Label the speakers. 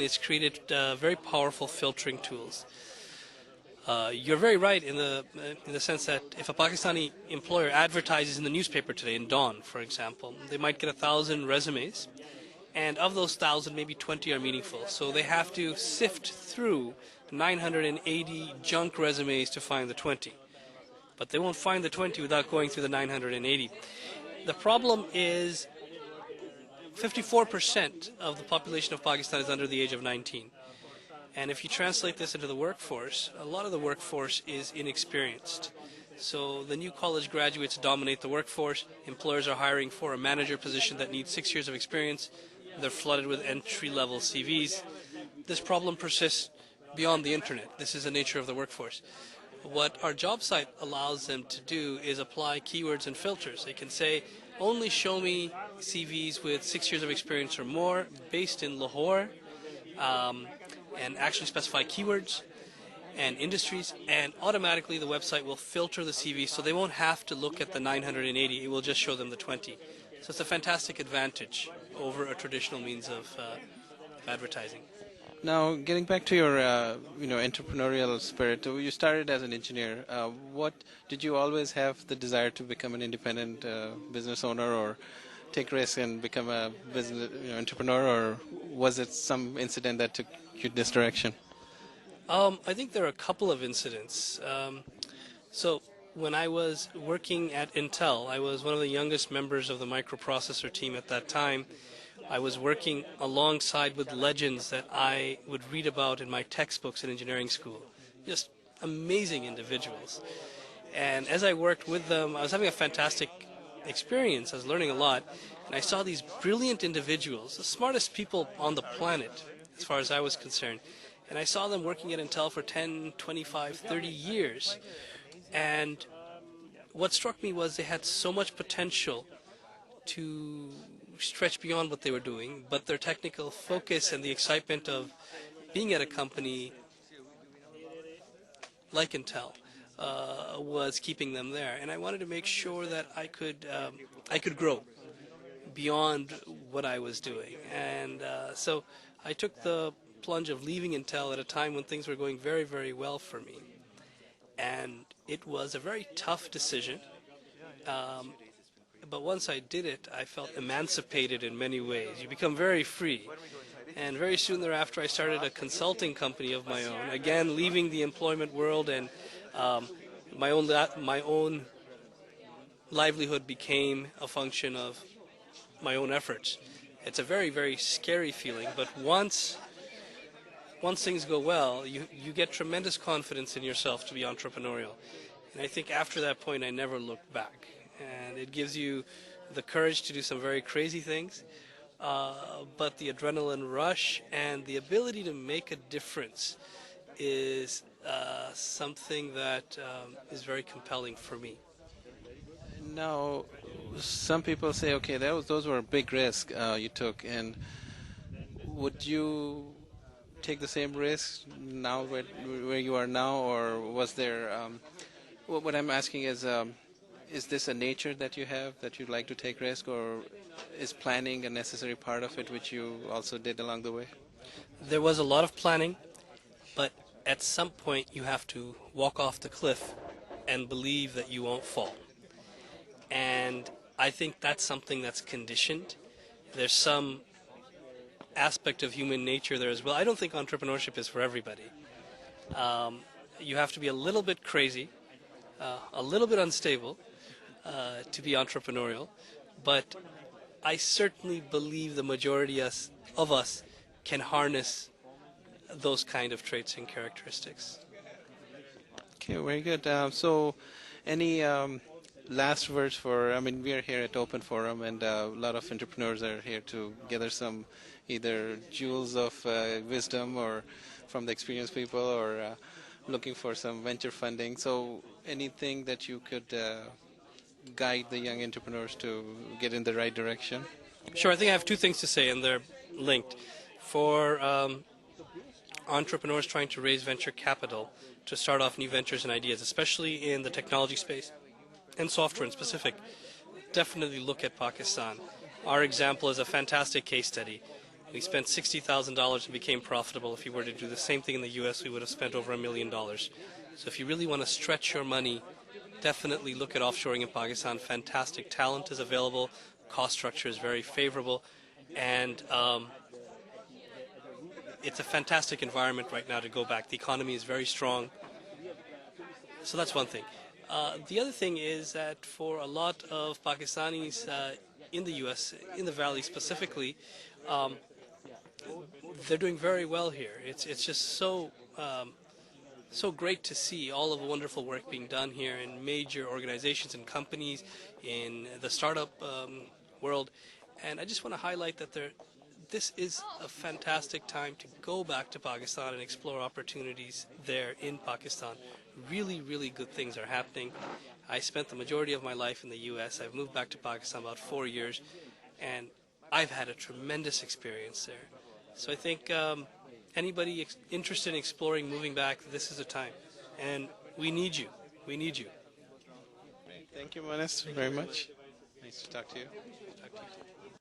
Speaker 1: It's created very powerful filtering tools. You're very right in the sense that if a Pakistani employer advertises in the newspaper today, in Dawn, for example, they might get 1,000 resumes, and of those 1,000, maybe 20 are meaningful. So they have to sift through 980 junk resumes to find the 20. But they won't find the 20 without going through the 980. The problem is 54% of the population of Pakistan is under the age of 19. And if you translate this into the workforce, a lot of the workforce is inexperienced. So the new college graduates dominate the workforce. Employers are hiring for a manager position that needs 6 years of experience. They're flooded with entry-level CVs. This problem persists beyond the internet. This is the nature of the workforce. What our job site allows them to do is apply keywords and filters. They can say, only show me CVs with 6 years of experience or more, based in Lahore, and actually specify keywords and industries, and automatically the website will filter the CV so they won't have to look at the 980, it will just show them the 20. So it's a fantastic advantage over a traditional means of advertising.
Speaker 2: Now, getting back to your entrepreneurial spirit, you started as an engineer. What did you always have the desire to become an independent business owner, or take risks and become a business entrepreneur, or was it some incident that took you this direction?
Speaker 1: I think there are a couple of incidents. So when I was working at Intel, I was one of the youngest members of the microprocessor team at that time. I was working alongside with legends that I would read about in my textbooks in engineering school. Just amazing individuals. And as I worked with them, I was having a fantastic experience. I was learning a lot. And I saw these brilliant individuals, the smartest people on the planet, as far as I was concerned. And I saw them working at Intel for 10, 25, 30 years. And what struck me was they had so much potential to stretch beyond what they were doing, but their technical focus and the excitement of being at a company like Intel was keeping them there. And I wanted to make sure that I could grow beyond what I was doing. And so I took the plunge of leaving Intel at a time when things were going very, very well for me. And it was a very tough decision. But once I did it, I felt emancipated in many ways. You become very free. And very soon thereafter, I started a consulting company of my own, again leaving the employment world, and my own livelihood became a function of my own efforts. It's a very, very scary feeling, but once things go well, you get tremendous confidence in yourself to be entrepreneurial. And I think after that point, I never looked back. And it gives you the courage to do some very crazy things, but the adrenaline rush and the ability to make a difference is something that is very compelling for me.
Speaker 2: Now, some people say, okay, those were big risks you took, and would you take the same risks now where you are now, or was there, what I'm asking is this a nature that you have, that you like to take risk, or is planning a necessary part of it, which you also did along the way?
Speaker 1: There was a lot of planning, but at some point you have to walk off the cliff and believe that you won't fall. And I think that's something that's conditioned. There's some aspect of human nature there as well. I don't think entrepreneurship is for everybody. You have to be a little bit crazy, a little bit unstable, to be entrepreneurial, but I certainly believe the majority of us can harness those kind of traits and characteristics.
Speaker 2: Okay, very good. So, any last words for, we are here at Open Forum, and a lot of entrepreneurs are here to gather some either jewels of wisdom or from the experienced people, or looking for some venture funding. So anything that you could guide the young entrepreneurs to get in the right direction?
Speaker 1: Sure, I think I have two things to say, and they're linked. For entrepreneurs trying to raise venture capital to start off new ventures and ideas, especially in the technology space and software in specific, definitely look at Pakistan. Our example is a fantastic case study. We spent $60,000 and became profitable. If you were to do the same thing in the U.S., we would have spent over $1 million. So if you really want to stretch your money, definitely look at offshoring in Pakistan. Fantastic talent is available. Cost structure is very favorable. And it's a fantastic environment right now to go back. The economy is very strong. So that's one thing. The other thing is that for a lot of Pakistanis in the U.S., in the Valley specifically, they're doing very well here. It's just so great to see all of the wonderful work being done here in major organizations and companies in the startup world. And I just want to highlight that this is a fantastic time to go back to Pakistan and explore opportunities there in Pakistan. Really, really good things are happening. I spent the majority of my life in the U.S. I've moved back to Pakistan about 4 years, and I've had a tremendous experience there. So I think anybody interested in exploring moving back, this is the time. And we need you. We need you.
Speaker 2: Thank you, Monis, very much. Nice to talk to you.
Speaker 1: Talk to you.